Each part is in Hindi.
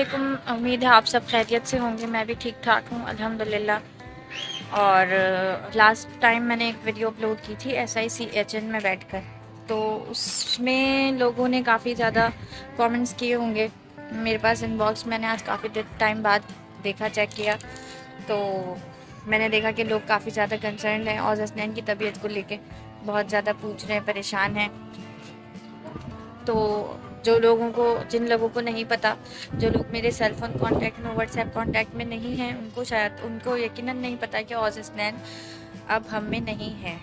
वालेकुम। उम्मीद है आप सब खैरियत से होंगे। मैं भी ठीक ठाक हूँ अल्हम्दुलिल्लाह। और लास्ट टाइम मैंने एक वीडियो अपलोड की थी SICHN में बैठकर, तो उसमें लोगों ने काफ़ी ज़्यादा कमेंट्स किए होंगे मेरे पास इनबॉक्स। मैंने आज काफ़ी टाइम बाद देखा, चेक किया, तो मैंने देखा कि लोग काफ़ी ज़्यादा कंसर्न हैं और हसनैन की तबीयत को लेके बहुत ज़्यादा पूछ रहे हैं, परेशान हैं। तो जिन लोगों को नहीं पता, जो लोग मेरे सेल फ़ोन कॉन्टैक्ट में, व्हाट्सएप कॉन्टैक्ट में नहीं हैं, उनको यकीनन नहीं पता कि औज़ हसनैन अब हम में नहीं है।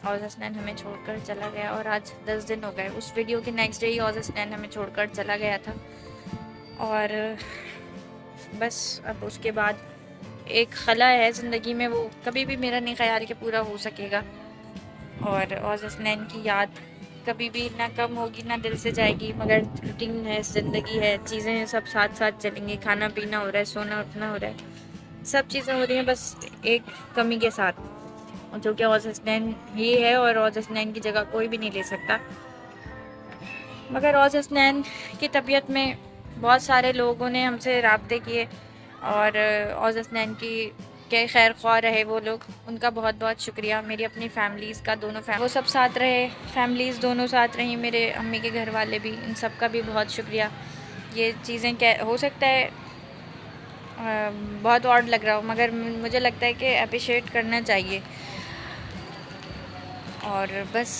औज़ हसनैन हमें छोड़कर चला गया और आज 10 दिन हो गए। उस वीडियो के नेक्स्ट डे ही औज़ हसनैन हमें छोड़कर चला गया था। और बस अब उसके बाद एक खला है ज़िंदगी में, वो कभी भी मेरा नहीं ख्याल कि पूरा हो सकेगा। और औज़ हसनैन की याद कभी भी ना कम होगी ना दिल से जाएगी। मगर रूटीन है, ज़िंदगी है, चीज़ें सब साथ साथ चलेंगी। खाना पीना हो रहा है, सोना उठना हो रहा है, सब चीज़ें हो रही हैं, बस एक कमी के साथ, जो कि औज़ हसनैन ही है। और औज़ हसनैन की जगह कोई भी नहीं ले सकता। मगर औज़ हसनैन की तबीयत में बहुत सारे लोगों ने हमसे राब्ते किए और औज़ हसनैन की के खैर ख्वाह रहे वो लोग, उनका बहुत बहुत शुक्रिया। मेरी अपनी फैमिलीज़ का, वो सब साथ रहे, फैमिलीज़ दोनों साथ रहीं, मेरे अम्मी के घर वाले भी, इन सब का भी बहुत शुक्रिया। ये चीज़ें क्या हो सकता है बहुत ऑड लग रहा हो, मगर मुझे लगता है कि अप्रिशिएट करना चाहिए। और बस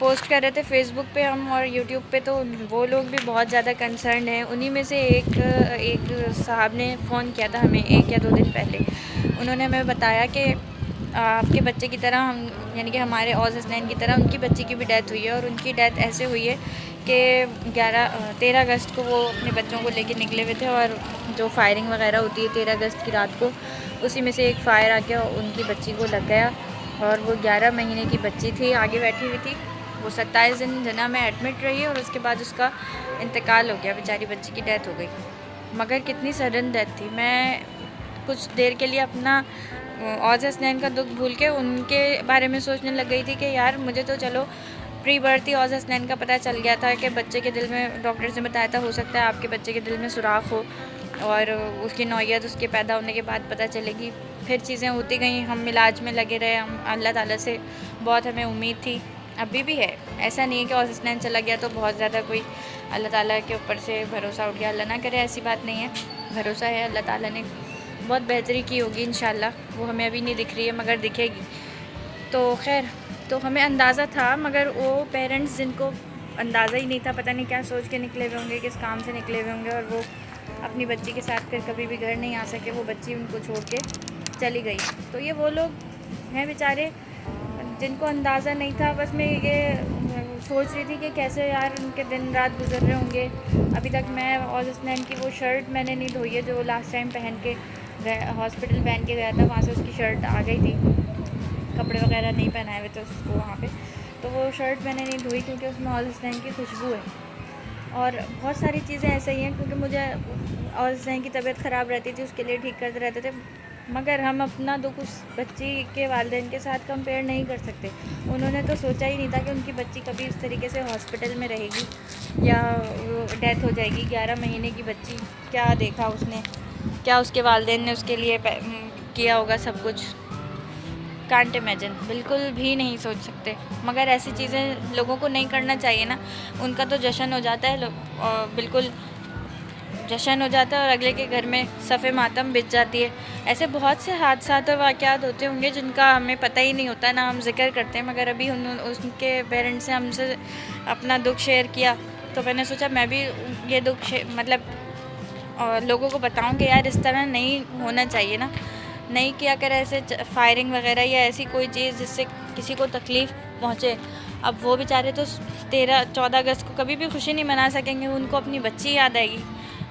पोस्ट कर रहे थे फेसबुक पे हम और यूट्यूब पे, तो वो लोग भी बहुत ज़्यादा कंसर्न हैं। उन्हीं में से एक साहब ने फ़ोन किया था हमें 1 या 2 दिन पहले। उन्होंने हमें बताया कि आपके बच्चे की तरह हम, यानी कि हमारे औज़ हसनैन की तरह उनकी बच्ची की भी डेथ हुई है। और उनकी डेथ ऐसे हुई है कि 13 अगस्त को वो अपने बच्चों को लेके निकले हुए थे, और जो फायरिंग वगैरह होती है 13 अगस्त की रात को, उसी में से एक फ़ायर आके उनकी बच्ची को लग गया। और वो 11 महीने की बच्ची थी, आगे बैठी हुई थी। वो 27 दिन जना में एडमिट रही और उसके बाद उसका इंतकाल हो गया, बेचारी बच्ची की डेथ हो गई। मगर कितनी सडन डेथ थी। मैं कुछ देर के लिए अपना औज़ हसनैन का दुख भूल के उनके बारे में सोचने लग गई थी कि यार, मुझे तो चलो प्री बर्थ ही औज़ हसनैन का पता चल गया था कि बच्चे के दिल में, डॉक्टर्स ने बताया था हो सकता है आपके बच्चे के दिल में सुराख हो, और उसकी नौयत उसके पैदा होने के बाद पता चलेगी। फिर चीज़ें होती गई, हम इलाज में लगे रहे, हम अल्लाह ताला से बहुत हमें उम्मीद थी, अभी भी है। ऐसा नहीं है कि औज़ हसनैन चला गया तो बहुत ज़्यादा कोई अल्लाह ताला के ऊपर से भरोसा उठ गया, अल्लाह ना करे, ऐसी बात नहीं है। भरोसा है, अल्लाह ताला ने बहुत बेहतरी की होगी इंशाल्लाह। वो हमें अभी नहीं दिख रही है मगर दिखेगी। तो खैर, तो हमें अंदाज़ा था, मगर वो पेरेंट्स जिनको अंदाज़ा ही नहीं था, पता नहीं क्या सोच के निकले हुए होंगे, किस काम से निकले हुए होंगे, और वो अपनी बच्ची के साथ फिर कभी भी घर नहीं आ सके। वो बच्ची उनको छोड़ के चली गई। तो ये वो लोग हैं बेचारे जिनको अंदाज़ा नहीं था। बस मैं ये सोच रही थी कि कैसे यार उनके दिन रात गुजर रहे होंगे। अभी तक मैं औज़ हसनैन की वो शर्ट मैंने नहीं धोई है जो लास्ट टाइम पहन के हॉस्पिटल पहन के गया था, वहाँ से उसकी शर्ट आ गई थी, कपड़े वगैरह नहीं पहनाए हुए थे उसको वहाँ पे। तो वो शर्ट मैंने नहीं धोई क्योंकि उसमें औज़ हसनैन की खुशबू है। और बहुत सारी चीज़ें ऐसे ही हैं, क्योंकि मुझे औज़ हसनैन की तबीयत ख़राब रहती थी, उसके लिए ठीक करते रहते थे। मगर हम अपना दुख उस बच्ची के वालिदैन के साथ कंपेयर नहीं कर सकते। उन्होंने तो सोचा ही नहीं था कि उनकी बच्ची कभी इस तरीके से हॉस्पिटल में रहेगी या डेथ हो जाएगी। 11 महीने की बच्ची, क्या देखा उसने, क्या उसके वालिदैन ने उसके लिए किया होगा सब कुछ, कांट इमेजिन, बिल्कुल भी नहीं सोच सकते। मगर ऐसी चीज़ें लोगों को नहीं करना चाहिए ना। उनका तो जश्न हो जाता है, और बिल्कुल जश्न हो जाता है, और अगले के घर में सफ़े मातम बिछ जाती है। ऐसे बहुत से हादसात और वाक़यात होते होंगे जिनका हमें पता ही नहीं होता, ना हम जिक्र करते हैं। मगर अभी उसके पेरेंट्स ने हमसे अपना दुख शेयर किया, तो मैंने सोचा मैं भी ये दुख मतलब लोगों को बताऊं कि यार इस तरह नहीं होना चाहिए ना। नहीं किया कर ऐसे फायरिंग वगैरह या ऐसी कोई चीज़ जिससे किसी को तकलीफ़ पहुँचे। अब वो बेचारे तो 13-14 अगस्त को कभी भी खुशी नहीं मना सकेंगे, उनको अपनी बच्ची याद आएगी।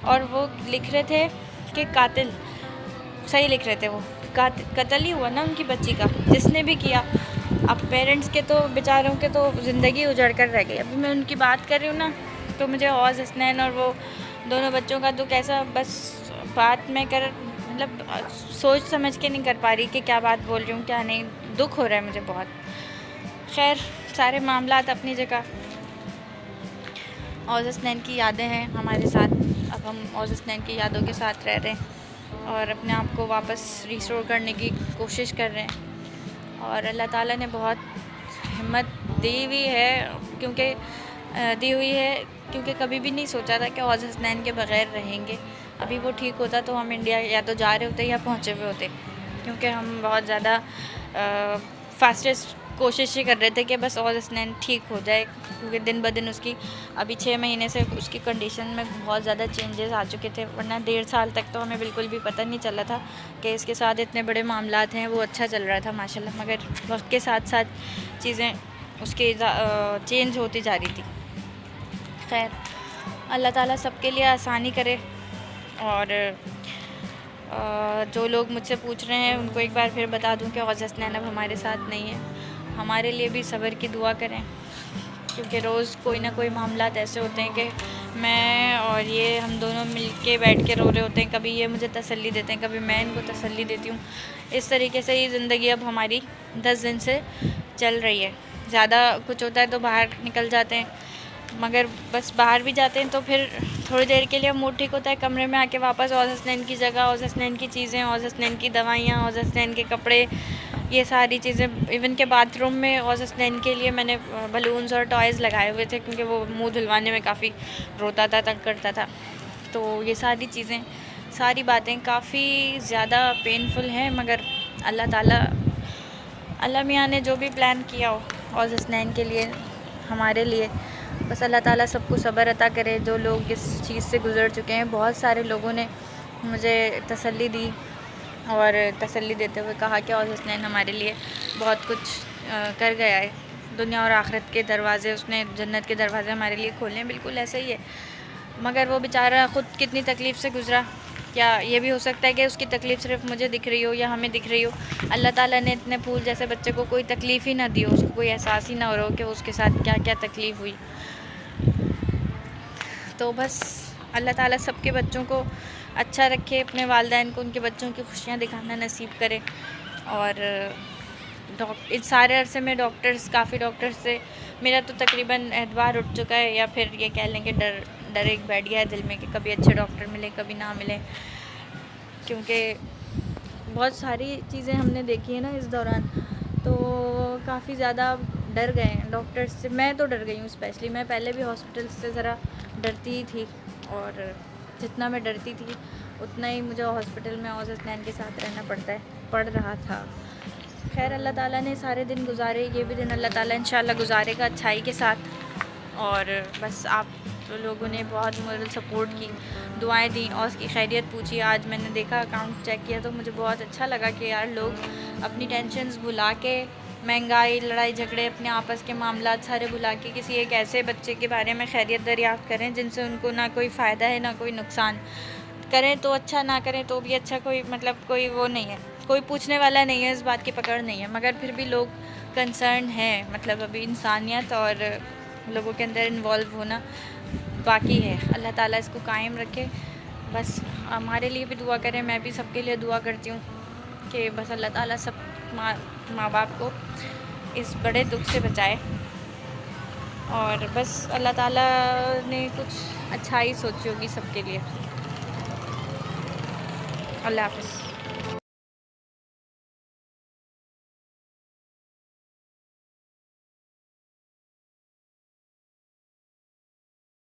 और वो लिख रहे थे कि कातिल, सही लिख रहे थे, वो कत्ल ही हुआ ना उनकी बच्ची का, जिसने भी किया। अब पेरेंट्स के तो बेचारों के तो ज़िंदगी उजड़ कर रह गई। अभी मैं उनकी बात कर रही हूँ ना, तो मुझे औज़ हसनैन और वो दोनों बच्चों का दुख ऐसा, बस बात में कर मतलब सोच समझ के नहीं कर पा रही कि क्या बात बोल रही हूँ क्या नहीं। दुख हो रहा है मुझे बहुत। खैर, सारे मामलात अपनी जगह, औज़ हसनैन की यादें हैं हमारे साथ। अब हम औज़ हसनैन की यादों के साथ रह रहे हैं और अपने आप को वापस रिस्टोर करने की कोशिश कर रहे हैं। और अल्लाह ताला ने बहुत हिम्मत दी हुई है, क्योंकि कभी भी नहीं सोचा था कि औज़ हसनैन के बग़ैर रहेंगे। अभी वो ठीक होता तो हम इंडिया या तो जा रहे होते या पहुँचे हुए होते, क्योंकि हम बहुत ज़्यादा फास्टेस्ट कोशिश ही कर रहे थे कि बस औज़ हसनैन ठीक हो जाए, क्योंकि दिन ब दिन उसकी अभी 6 महीने से उसकी कंडीशन में बहुत ज़्यादा चेंजेस आ चुके थे। वरना 1.5 साल तक तो हमें बिल्कुल भी पता नहीं चला था कि इसके साथ इतने बड़े मामलात हैं। वो अच्छा चल रहा था माशाल्लाह, मगर वक्त के साथ साथ चीज़ें उसके चेंज होती जा रही थी। खैर, अल्लाह ताला सबके लिए आसानी करे। और जो लोग मुझसे पूछ रहे हैं उनको एक बार फिर बता दूं कि औज़ हसनैन अब हमारे साथ नहीं है। हमारे लिए भी सब्र की दुआ करें, क्योंकि रोज़ कोई ना कोई मामलात ऐसे होते हैं कि मैं और ये हम दोनों मिल के बैठ के रो रहे होते हैं। कभी ये मुझे तसल्ली देते हैं, कभी मैं इनको तसल्ली देती हूँ। इस तरीके से ही ज़िंदगी अब हमारी 10 दिन से चल रही है। ज़्यादा कुछ होता है तो बाहर निकल जाते हैं, मगर बस बाहर भी जाते हैं तो फिर थोड़ी देर के लिए मूड ठीक होता है, कमरे में आके वापस औज़ हसनैन की जगह, औज़ हसनैन की चीज़ें, औज़ हसनैन की दवाइयाँ, औज़ हसनैन के कपड़े, ये सारी चीज़ें। इवन के बाथरूम में औज़ हसनैन के लिए मैंने बलून्स और टॉयज़ लगाए हुए थे, क्योंकि वो मुंह धुलवाने में काफ़ी रोता था, तंग करता था। तो ये सारी चीज़ें, सारी बातें काफ़ी ज़्यादा पेनफुल हैं, मगर अल्लाह मियाँ ने जो भी प्लान किया हो औज़ हसनैन के लिए, हमारे लिए, बस अल्लाह ताला सबको सब्र अता करे। जो लोग इस चीज़ से गुज़र चुके हैं, बहुत सारे लोगों ने मुझे तसल्ली दी और तसल्ली देते हुए कहा कि औज़ हसनैन हमारे लिए बहुत कुछ कर गया है। दुनिया और आखिरत के दरवाज़े उसने, जन्नत के दरवाज़े हमारे लिए खोले हैं। बिल्कुल ऐसा ही है, मगर वो बेचारा ख़ुद कितनी तकलीफ़ से गुज़रा। क्या ये भी हो सकता है कि उसकी तकलीफ़ सिर्फ़ मुझे दिख रही हो या हमें दिख रही हो? अल्लाह ताला ने इतने फूल जैसे बच्चे को कोई तकलीफ़ ही ना दी हो, उसको कोई एहसास ही ना हो रहा हो कि उसके साथ क्या क्या तकलीफ़ हुई। तो बस अल्लाह ताला सबके बच्चों को अच्छा रखे, अपने वालिदैन को उनके बच्चों की खुशियाँ दिखाना नसीब करे। और इस सारे अरसे में काफ़ी डॉक्टर्स से मेरा तो तकरीबन एतबार उठ चुका है, या फिर ये कह लें कि डर एक बैठ गया है दिल में कि कभी अच्छे डॉक्टर मिले कभी ना मिले, क्योंकि बहुत सारी चीज़ें हमने देखी है ना इस दौरान, तो काफ़ी ज़्यादा डर गए हैं डॉक्टर्स से। मैं तो डर गई हूँ स्पेशली। मैं पहले भी हॉस्पिटल से ज़रा डरती ही थी, और जितना मैं डरती थी उतना ही मुझे हॉस्पिटल में औज़ हसनैन के साथ रहना पड़ रहा था। खैर, अल्लाह ताला ने सारे दिन गुजारे, ये भी दिन अल्लाह ताला इंशाल्लाह गुजारेगा अच्छाई के साथ। और बस आप तो लोगों ने बहुत मोरल सपोर्ट की, दुआएं दी और उसकी खैरियत पूछी। आज मैंने देखा, अकाउंट चेक किया तो मुझे बहुत अच्छा लगा कि यार लोग अपनी टेंशन्स भुला के, महंगाई, लड़ाई झगड़े, अपने आपस के मामलात सारे भुला के किसी एक ऐसे बच्चे के बारे में खैरियत दरियाफ़्त करें जिनसे उनको ना कोई फ़ायदा है ना कोई नुकसान। करें तो अच्छा, ना करें तो भी अच्छा, कोई वो नहीं है, कोई पूछने वाला नहीं है, इस बात की पकड़ नहीं है, मगर फिर भी लोग कंसर्न हैं। मतलब अभी इंसानियत और लोगों के अंदर इन्वॉल्व होना बाकी है। अल्लाह ताला इसको कायम रखे। बस हमारे लिए भी दुआ करें, मैं भी सबके लिए दुआ करती हूँ कि बस अल्लाह ताला सब माँ बाप को इस बड़े दुख से बचाए। और बस अल्लाह ताला ने कुछ अच्छाई सोची होगी सबके लिए। अल्लाह हाफ़िज़।